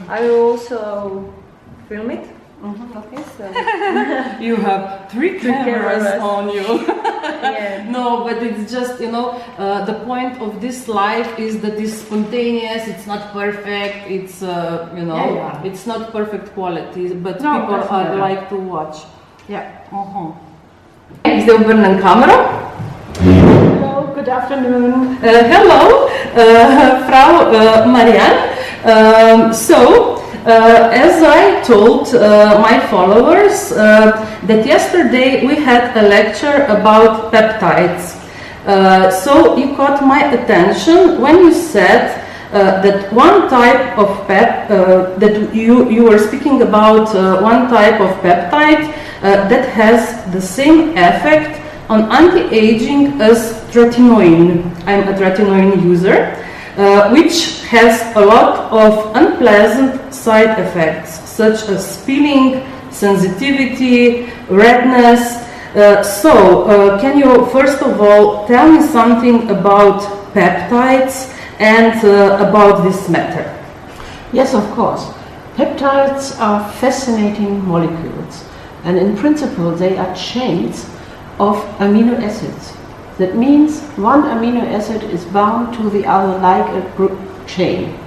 I will also film it. Okay, so You have three cameras on you. yeah. No, but it's just, you know, the point of this life is that it's spontaneous, it's not perfect, it's, you know, it's not perfect quality, but people like to watch. Yeah. Is the open camera? Hello, good afternoon. Hello, Frau Marianne. As I told my followers that yesterday we had a lecture about peptides. So you caught my attention when you said that one type of that you were speaking about one type of peptide that has the same effect on anti-aging as tretinoin. I'm a tretinoin user, which has a lot of unpleasant side effects such as peeling, sensitivity, redness. Can you first of all tell me something about peptides and about this matter? Yes, of course. Peptides are fascinating molecules, and in principle they are chains of amino acids. That means one amino acid is bound to the other like a group chain.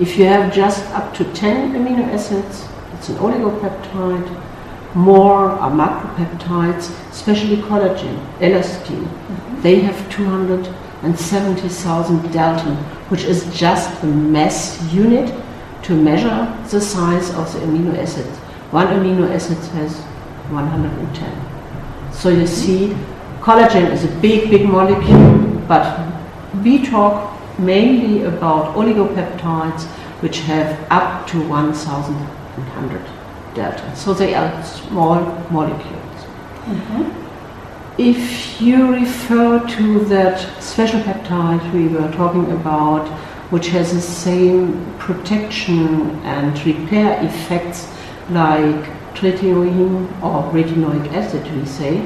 If you have just up to 10 amino acids, it's an oligopeptide. More are macropeptides, especially collagen, elastin. They have 270,000 Dalton, which is just a mass unit to measure the size of the amino acids. One amino acid has 110. So you see, collagen is a big molecule, but we talk mainly about oligopeptides, which have up to 1,100 delta. So they are small molecules. If you refer to that special peptide we were talking about, which has the same protection and repair effects like tretinoin or retinoic acid, we say,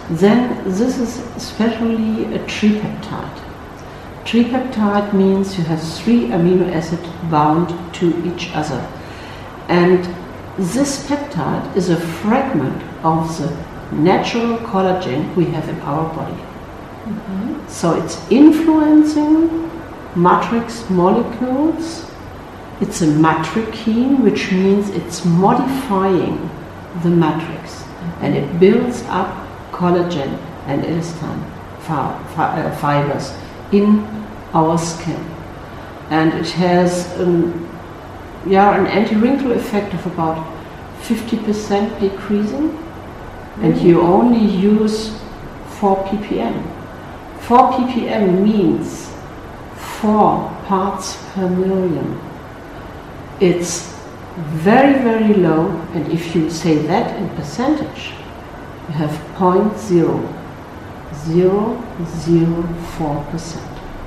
then this is especially a tripeptide. Tripeptide means you have 3 amino acids bound to each other. And this peptide is a fragment of the natural collagen we have in our body. So it's influencing matrix molecules. It's a matrikine, which means it's modifying the matrix, and it builds up collagen and elastin fibers in our skin. And it has an anti-wrinkle effect of about 50% decreasing, and you only use 4 ppm. 4 ppm means 4 parts per million. It's very low, and if you say that in percentage, you have 0.0004%.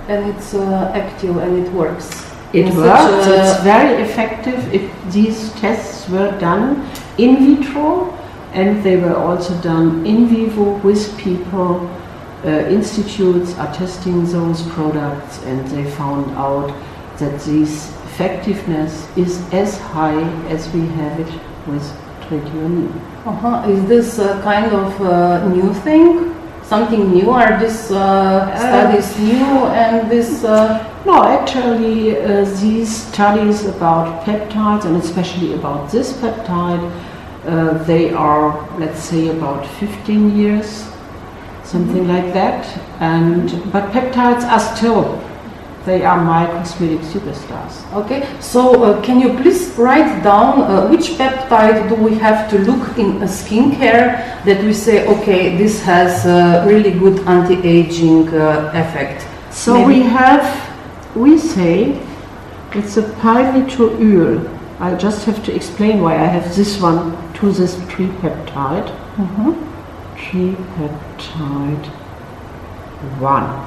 And it's active and it works. It works, it's very effective. These tests were done in vitro, and they were also done in vivo with people. Institutes are testing those products, and they found out that this effectiveness is as high as we have it with tretinoin. Is this kind of new thing? Something new? Are these studies new and this? No, actually these studies about peptides, and especially about this peptide, they are, let's say, about 15 years, something like that. But peptides are still, they are my cosmetic superstars. Okay, so can you please write down which peptide do we have to look in a skincare that we say, okay, this has a really good anti-aging effect? So we say it's a pyrethroyl. I just have to explain why I have this one to this tripeptide. Tripeptide 1.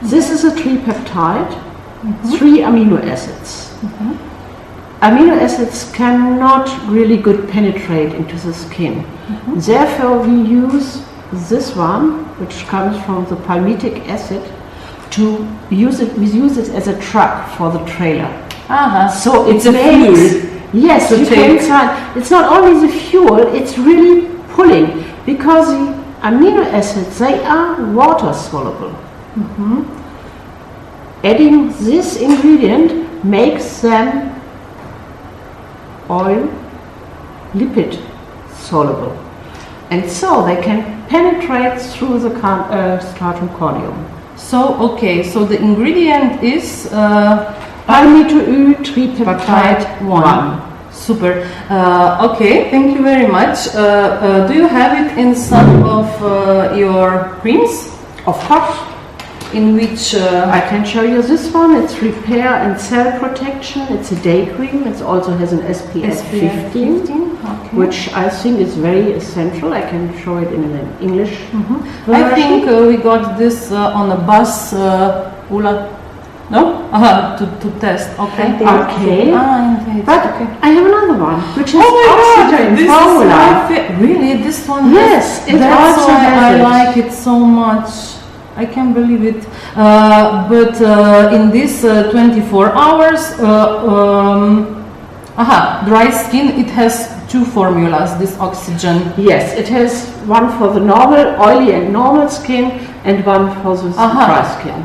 This is a tripeptide, 3 amino acids. Amino acids cannot really good penetrate into the skin. Therefore we use this one, which comes from the palmitic acid, to use it. We use it as a truck for the trailer. So it's a fuel. Yes, to you take. can try. It's not only the fuel, it's really pulling, because the amino acids, they are water soluble. Adding this ingredient makes them oil lipid soluble, and so they can penetrate through the stratum corneum. So, okay, so the ingredient is Palmitoyl tripeptide 1. Super. Okay, thank you very much. Do you have it in some of your creams? Of course, In which I can show you this one. It's repair and cell protection. It's a day cream. It also has an SPF 15. Okay. Which I think is very essential. I can show it in an English version. I think we got this on a bus, Ula. No? To test. Okay. Okay. Indeed. But Okay. I have another one, which is Oh my God! oxygen This formula. is really this one. Yes, it that's also why has I it. like it so much. I can't believe it. But in this 24 hours, dry skin, it has two formulas. This oxygen. Yes, it has one for the normal, oily and normal skin, and one for the dry skin.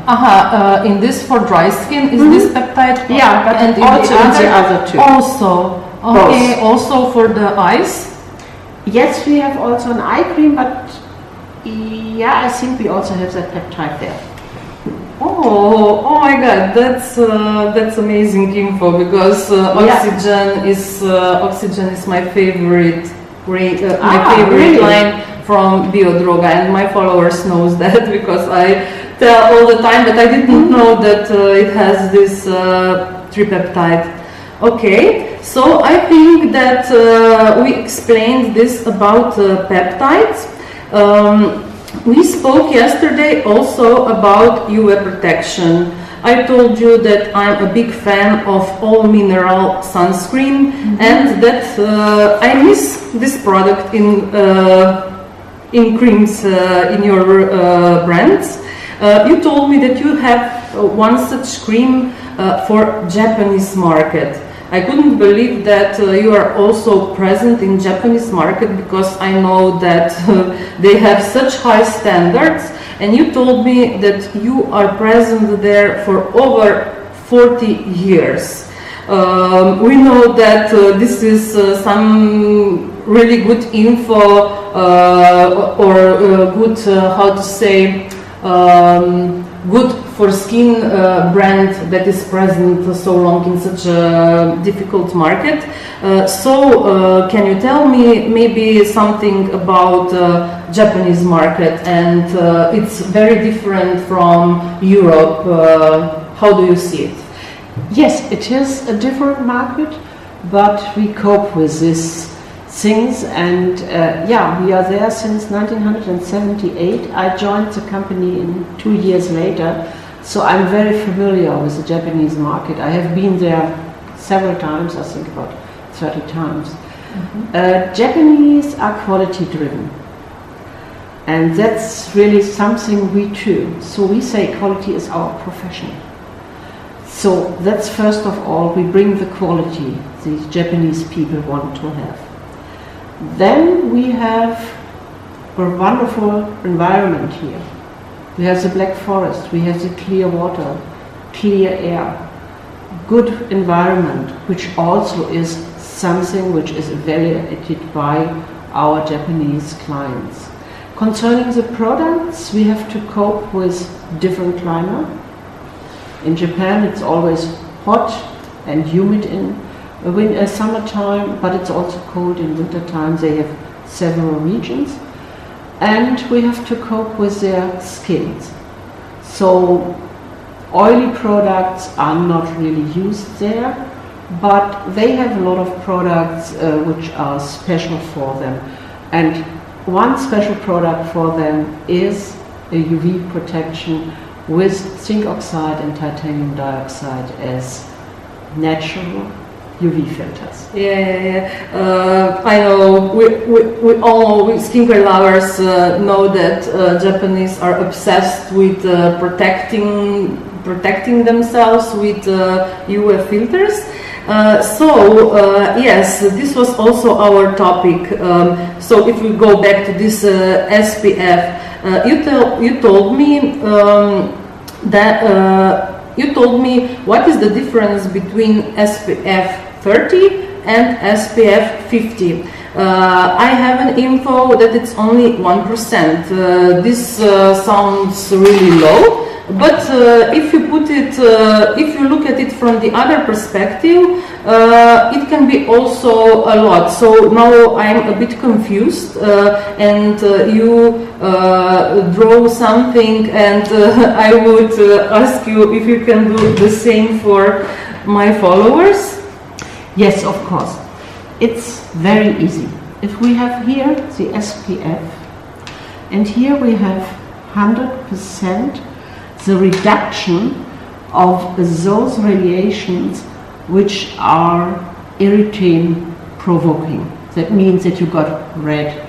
In this for dry skin is this peptide. Yeah, but and in also in the other two. Also, okay. Both. Also for the eyes. Yes, we have also an eye cream, but yeah, I think we also have that peptide there. Oh my God, that's amazing info, because oxygen is my favorite Really? line from Biodroga, and my followers knows that because I tell all the time, but I didn't know that it has this tripeptide. Okay, so I think that we explained this about peptides. We spoke yesterday also about UV protection. I told you that I'm a big fan of all mineral sunscreen, and that I miss this product in creams in your brands. You told me that you have one such cream for Japanese market. I couldn't believe that you are also present in Japanese market, because I know that they have such high standards, and you told me that you are present there for over 40 years. We know that this is some really good info or good, how to say, good for skin brand that is present so long in such a difficult market. So can you tell me maybe something about Japanese market, and it's very different from Europe. How do you see it? Yes, it is a different market, but we cope with these things, and we are there since 1978. I joined the company 2 years later, so I'm very familiar with the Japanese market. I have been there several times, I think about 30 times. Japanese are quality driven, and that's really something we too. So we say quality is our profession. So that's first of all, we bring the quality these Japanese people want to have. Then we have a wonderful environment here. We have the Black Forest, we have the clear water, clear air, good environment, which also is something which is evaluated by our Japanese clients. Concerning the products, we have to cope with different climate. In Japan it's always hot and humid in summertime, but it's also cold in wintertime. They have several regions, and we have to cope with their skins. So oily products are not really used there, but they have a lot of products which are special for them. And one special product for them is a UV protection with zinc oxide and titanium dioxide as natural UV filters. I know. We all skincare lovers know that Japanese are obsessed with protecting protecting themselves with UV filters. Yes, this was also our topic. So if we go back to this SPF, you told me you told me what is the difference between SPF 30 and SPF 50. I have an info that it's only 1%. This sounds really low. But if you put it, if you look at it from the other perspective, it can be also a lot. So now I'm a bit confused, and you draw something, and I would ask you if you can do the same for my followers. Yes, of course. It's very easy. If we have here the SPF, and here we have 100% the reduction of those radiations which are irritant provoking. That means that you got red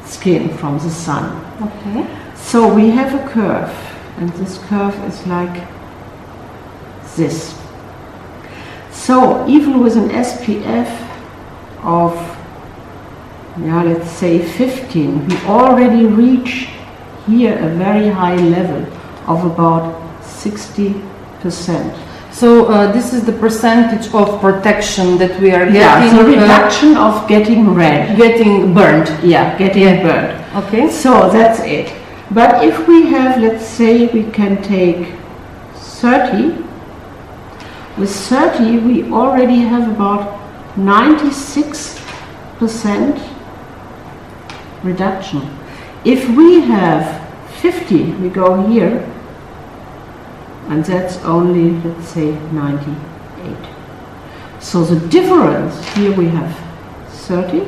skin from the sun. Okay. So we have a curve, and this curve is like this. So even with an SPF of, let's say 15, we already reach here a very high level of about 60%. So this is the percentage of protection that we are getting. Yeah, so reduction of getting red. Getting burned. Yeah, getting burned. Okay. So that's it. But if we have, let's say we can take 30, with 30 we already have about 96% reduction. If we have 50, we go here, and that's only, let's say, 98. So the difference, here we have 30,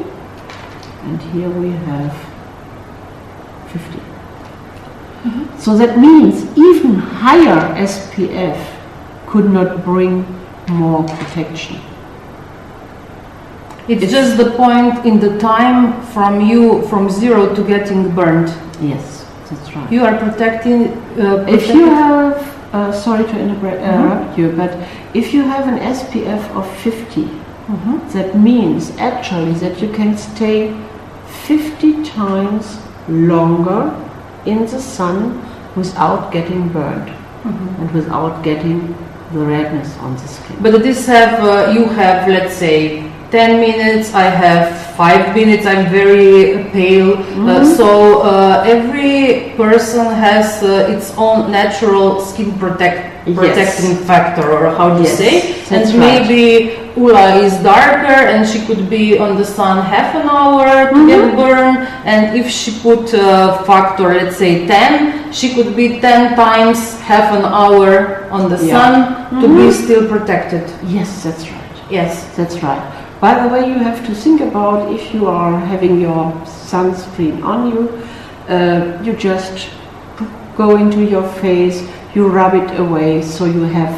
and here we have 50. Mm-hmm. So that means even higher SPF could not bring more protection. It's just the point in the time from 0 to getting burned. Yes, that's right. You are protecting. If you have, sorry to interrupt you, but if you have an SPF of 50, that means actually that you can stay 50 times longer in the sun without getting burned and without getting the redness on the skin. But this have you have, let's say, 10 minutes, I have 5 minutes, I'm very pale. So every person has its own natural skin protecting factor, or how to say. And maybe Ula is darker and she could be on the sun half an hour to get burned. And if she put factor, let's say 10, she could be 10 times half an hour on the sun to be still protected. Yes, that's right. Yes, that's right. By the way, you have to think about if you are having your sunscreen on you, you just go into your face, you rub it away, so you have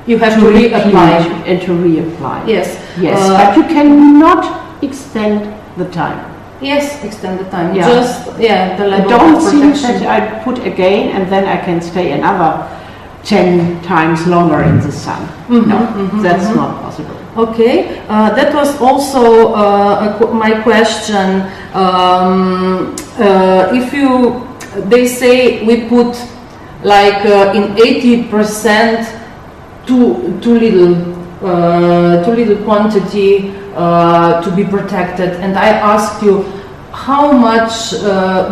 to reapply and to reapply. Yes, but you cannot extend the time. Yes, extend the time. Yeah. Just the level don't of think protection. that I put again and then I can stay another 10 times longer in the sun. No, that's not possible. Okay, that was also my question. If they say we put like in 80% too little quantity to be protected, and I asked you how much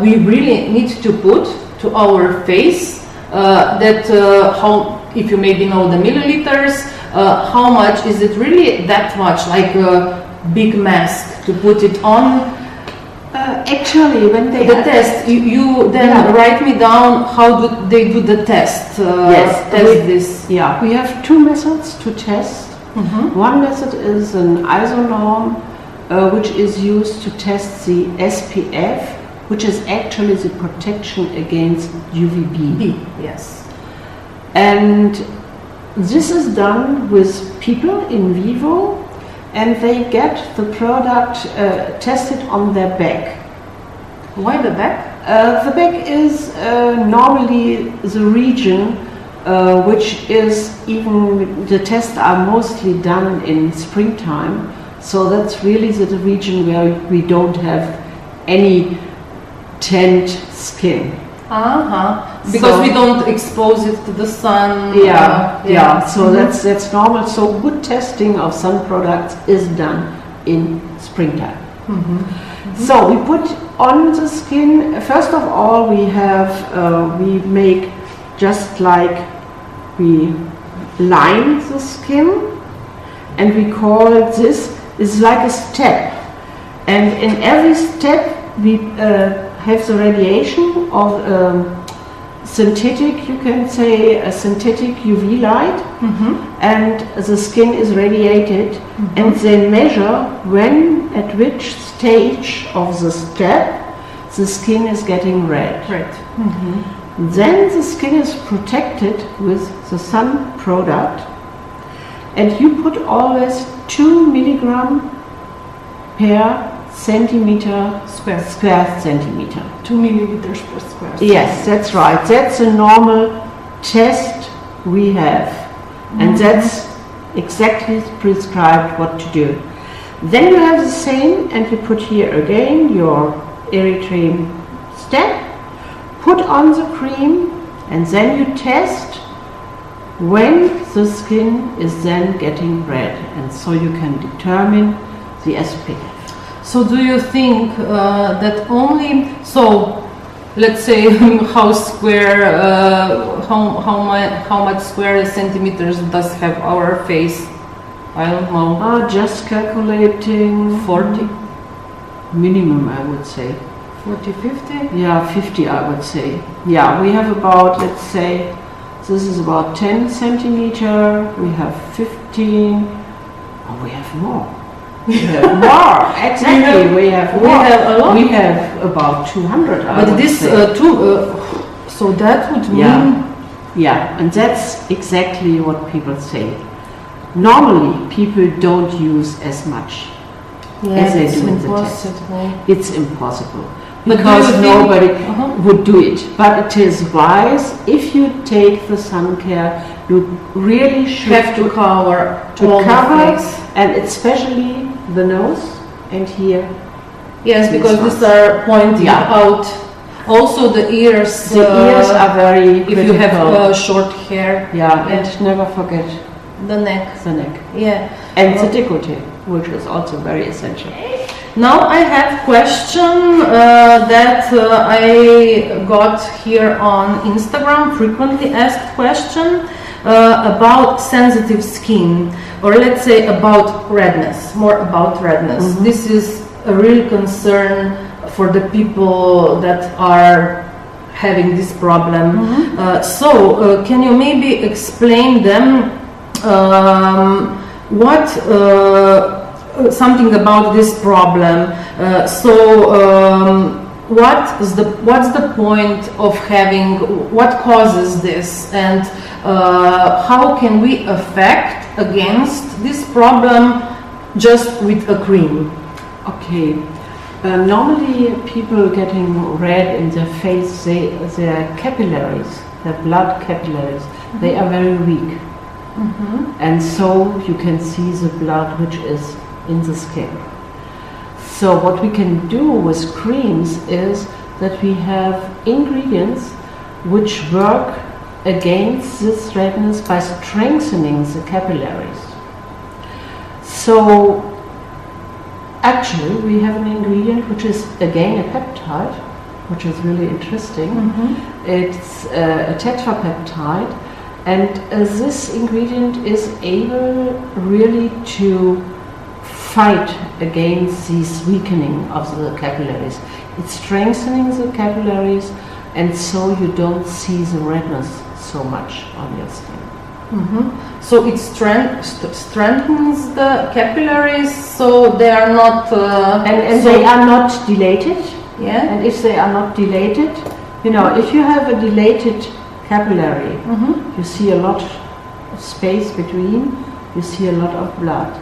we really need to put to our face. How, if you maybe know the milliliters, how much is it really that much, like a big mask to put it on? Actually, when they test, you then write me down how do they do the test. Test this. Yeah, we have two methods to test. One method is an isonorm, which is used to test the SPF, which is actually the protection against UVB. Yes. And this is done with people in vivo, and they get the product tested on their back. Why the back? The back is normally the region which is even, the tests are mostly done in springtime. So that's really the region where we don't have any tanned skin. Because we don't expose it to the sun. So that's normal. So good testing of sun products is done in springtime. So we put on the skin. First of all, we have we make just like we line the skin, and we call this is like a step. And in every step we have the radiation of synthetic, you can say a synthetic UV light, and the skin is radiated, and they measure at which stage of the step the skin is getting red. Then the skin is protected with the sun product, and you put always 2 milligram per square centimeter. 2 milliliters per square. Yes, that's right. That's a normal test we have, and that's exactly prescribed what to do. Then you have the same, and you put here again your erythritol step, put on the cream, and then you test when the skin is then getting red, and so you can determine the SPF. So do you think that only, so let's say how much square centimeters does have our face? I don't know. Just calculating 40? Minimum, I would say. 40, 50? Yeah, 50 I would say. Yeah, we have about, let's say, this is about 10 centimeter, we have 15, we have more. We have more, exactly, we have more. We have a lot. We have about 200, I But would this, say. so that would mean... Yeah, and that's exactly what people say. Normally, people don't use as much as they do in the test. It's impossible. Because nobody would do it. But it is wise, if you take the sun care, you really should have to cover the face. And especially the nose and here. Yes, because these are pointing out. Also the ears. The ears are very critical. If you have short hair. Yeah, and never forget the neck. The neck. Yeah. And the décolleté, which is also very essential. Now I have question that I got here on Instagram, frequently asked question about sensitive skin, or let's say about redness, more about redness. This is a real concern for the people that are having this problem. So can you maybe explain them something about this problem? What's the point of having, what causes this, and how can we affect against this problem just with a cream? Okay. Normally people getting red in their face, their capillaries, their blood capillaries, they are very weak. And so you can see the blood which is in the skin. So what we can do with creams is that we have ingredients which work against this redness by strengthening the capillaries. So actually we have an ingredient which is again a peptide, which is really interesting. It's a tetrapeptide, and this ingredient is able really to fight against this weakening of the capillaries. It's strengthening the capillaries, and so you don't see the redness so much on your skin. So it strengthens the capillaries, so they are not... and they are not dilated. Yeah. And if they are not dilated, you know, if you have a dilated capillary, you see a lot of space between, you see a lot of blood.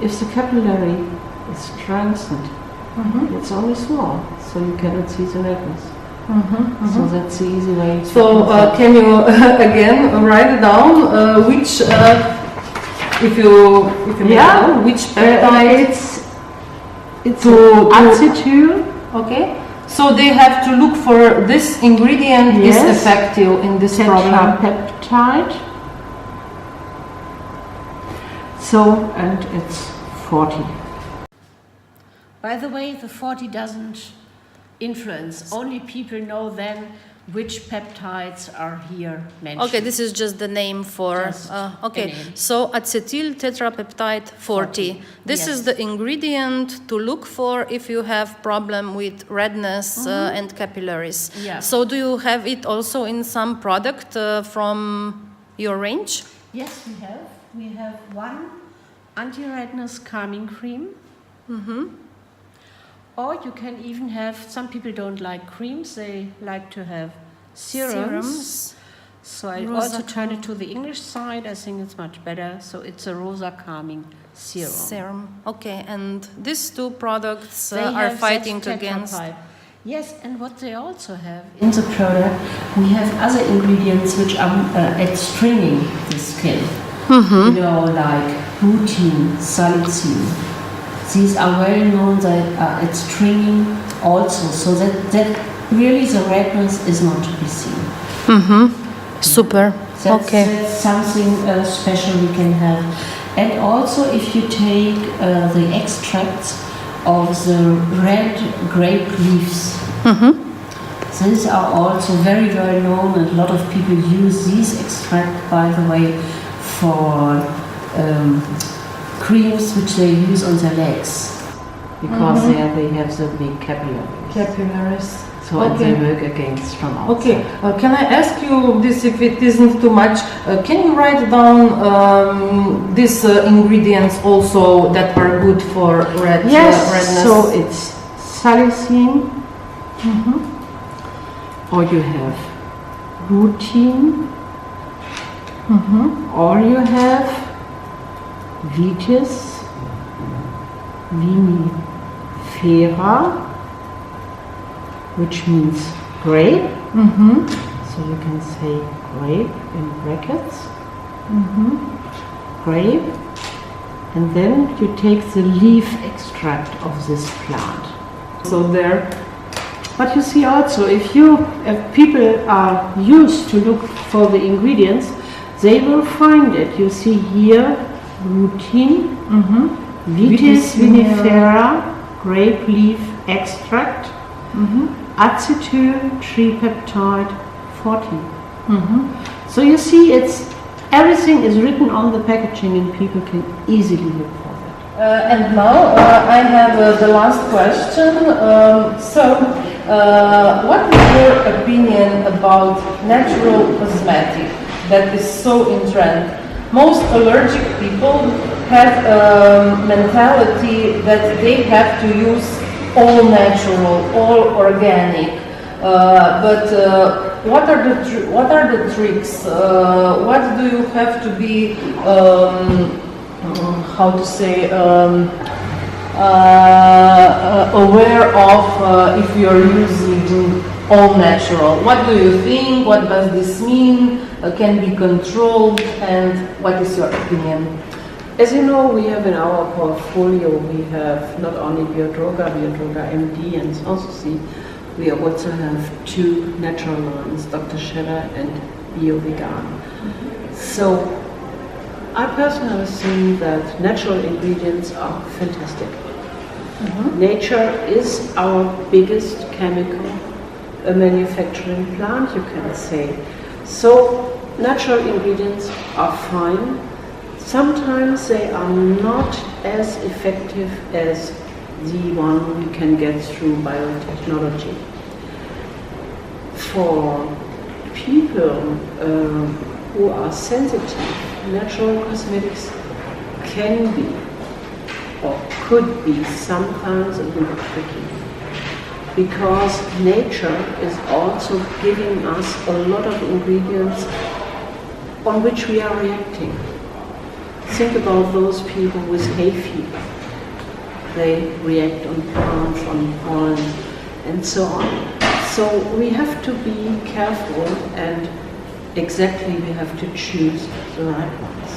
If the capillary is strengthened, it's only small, so you cannot see the redness. So that's the easy way. So can you again write it down? Which, if you know, which peptide? It's acetyl. Okay. So they have to look for this ingredient is effective in this problem. Peptide. So, and it's 40. By the way, the 40 doesn't influence. Only people know then which peptides are here mentioned. Okay, this is just the name for. Okay, so acetyl tetrapeptide 40. This is the ingredient to look for if you have problem with redness and capillaries. Yeah. So do you have it also in some product from your range? Yes, we have. We have one anti-redness calming cream. Or you can even have, some people don't like creams, they like to have serums. So I also turn it to the English side, I think it's much better. So it's a rosa calming serum. Okay, and these two products They are have fighting that against. tetrapeptide. Yes, and what they also have in the product, we have other ingredients which are at stringing the skin. You know, like butene, salicine. These are well known that at stringing also, so that really the redness is not to be seen. Super. That's something special we can have. And also if you take the extracts of the red grape leaves, these are also very well known, and a lot of people use these extracts, by the way, for creams which they use on their legs. Because there they have the big capillaries. So and they work against from outside. Okay, can I ask you this, if it isn't too much, can you write down these ingredients also that are good for redness? So it's salicine, or you have butene, or you have vitis vinifera, which means grape. So you can say grape in brackets. Grape. And then you take the leaf extract of this plant. So there. But you see also, if people are used to look for the ingredients, they will find it. You see here butene, vitis vinifera, grape leaf extract, acetyl tripeptide 40. So you see, everything is written on the packaging, and people can easily look for that. And now I have the last question. What is your opinion about natural cosmetic that is so in trend? Most allergic people have a mentality that they have to use all natural, all organic. But what are the tricks? What do you have to be, how to say, aware of if you're using all natural? What do you think? What does this mean? Can be controlled? And what is your opinion? As you know, we have in our portfolio, we have not only Biodroga MD and Saucis, we also have two natural lines, Dr. Scheller and Bio Vegane. So I personally think that natural ingredients are fantastic. Nature is our biggest chemical manufacturing plant, you can say. So natural ingredients are fine. Sometimes they are not as effective as the one we can get through biotechnology. For people who are sensitive, natural cosmetics can be or could be sometimes a little tricky, because nature is also giving us a lot of ingredients on which we are reacting. Think about those people with hay fever. They react on plants, on pollen, and so on. So we have to be careful, and exactly we have to choose the right ones.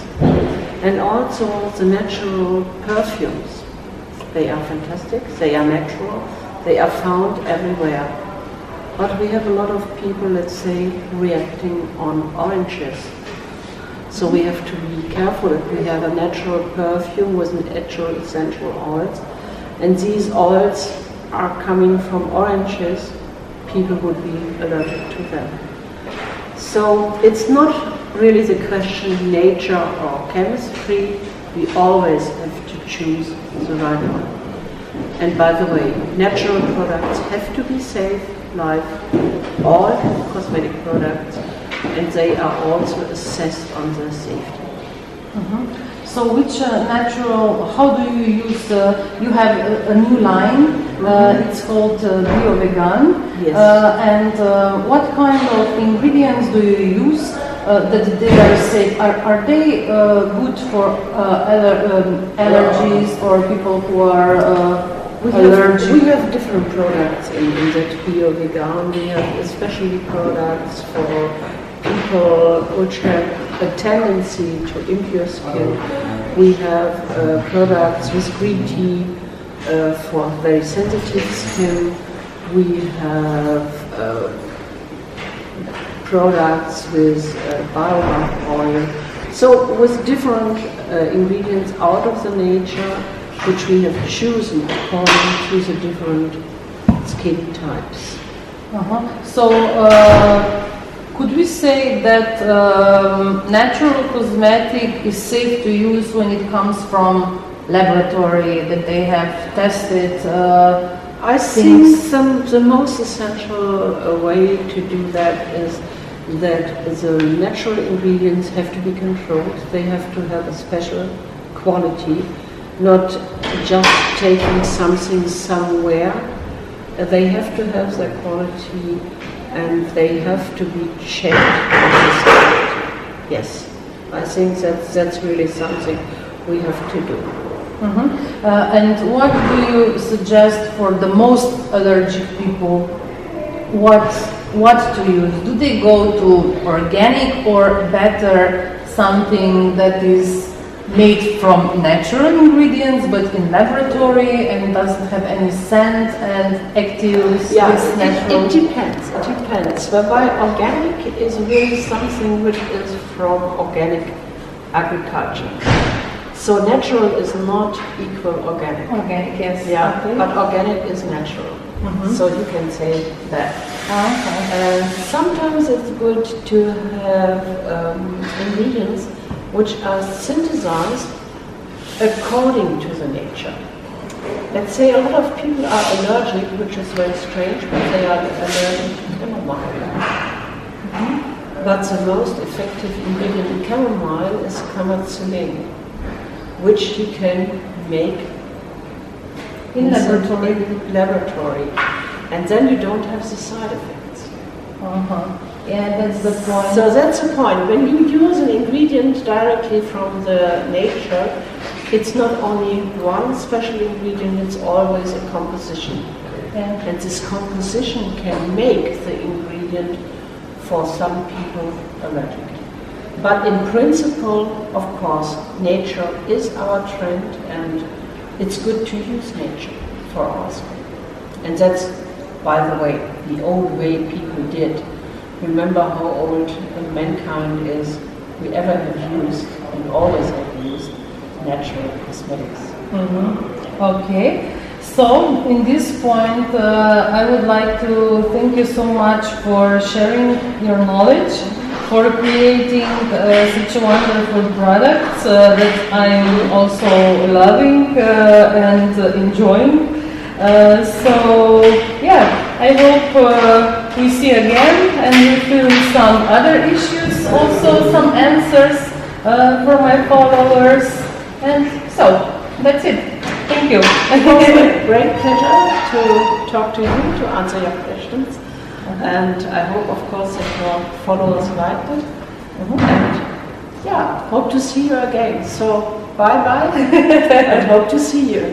And also the natural perfumes. They are fantastic, they are natural, they are found everywhere. But we have a lot of people, let's say, reacting on oranges. So we have to be careful if we have a natural perfume with natural essential oils, and these oils are coming from oranges, people would be allergic to them. So it's not really the question nature or chemistry, we always have to choose the right one. And by the way, natural products have to be safe, like all cosmetic products, and they are also assessed on their safety. So which natural, how do you use, you have a new line, it's called Bio Vegane. Yes. And what kind of ingredients do you use that they are safe? Are they good for allergies or people who are allergic? We have different products in that Bio Vegane. We have especially products for people which have a tendency to impure skin. We have products with green tea for very sensitive skin. We have products with biodroga oil. So with different ingredients out of the nature, which we have chosen according to the different skin types. So could we say that natural cosmetic is safe to use when it comes from laboratory, that they have tested I think the most essential way to do that is that the natural ingredients have to be controlled. They have to have a special quality, not just taking something somewhere. They have to have their quality, and they have to be checked. Yes, I think that's really something we have to do. And what do you suggest for the most allergic people? What to use? Do they go to organic, or better something that is made from natural ingredients but in laboratory and doesn't have any scent and actives? Yeah, with natural? it depends. It depends. Whereby organic is really something which is from organic agriculture. So natural is not equal organic. Organic, yes. Yeah, Okay. but organic is natural. So you can say that. Sometimes it's good to have ingredients which are synthesized according to the nature. Let's say a lot of people are allergic, which is very strange, but they are allergic to chamomile. But the most effective ingredient in chamomile is camouflage, which you can make In laboratory, and then you don't have the side effects. Yeah, that's the point. So that's the point. When you use an ingredient directly from the nature, it's not only one special ingredient, it's always a composition. Yeah. And this composition can make the ingredient for some people allergic. But in principle, of course, nature is our trend, and it's good to use nature for our skin. And that's, by the way, the old way people did. Remember how old mankind is. We ever have used, and always have used, natural cosmetics. Okay. So, in this point, I would like to thank you so much for sharing your knowledge, for creating such a wonderful product that I'm also loving and enjoying. So, yeah, I hope we see again and we film some other issues, also some answers for my followers. And so, that's it. Thank you. It was a great pleasure to talk to you, to answer your questions. And I hope, of course, that your followers liked it. And yeah, hope to see you again. So bye-bye and hope to see you.